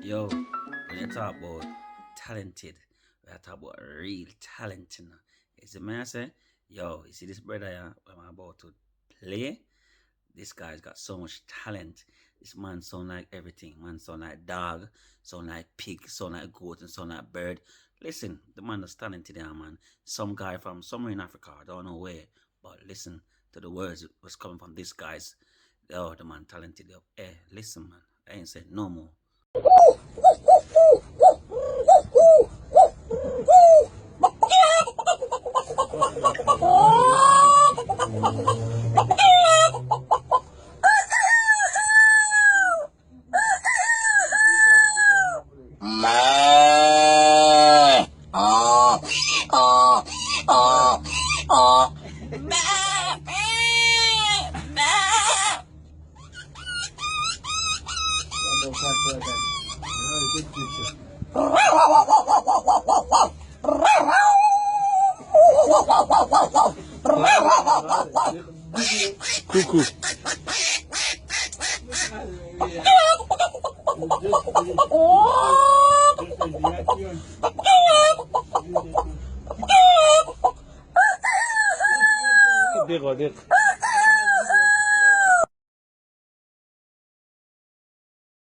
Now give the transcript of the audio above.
Yo, when you talk about talented, we are talking about real talent. You know. Is the man I say, yo, you see this brother here, I'm about to play. This guy's got so much talent. This man sound like everything. Man sound like dog, sound like pig, sound like goat, and sound like bird. Listen, the man is talented there, man. Some guy from somewhere in Africa, I don't know where, but listen to the words that was coming from this guy's. Oh, the man talented. Hey, listen, man. I ain't saying no more. Cuckoo. Digo.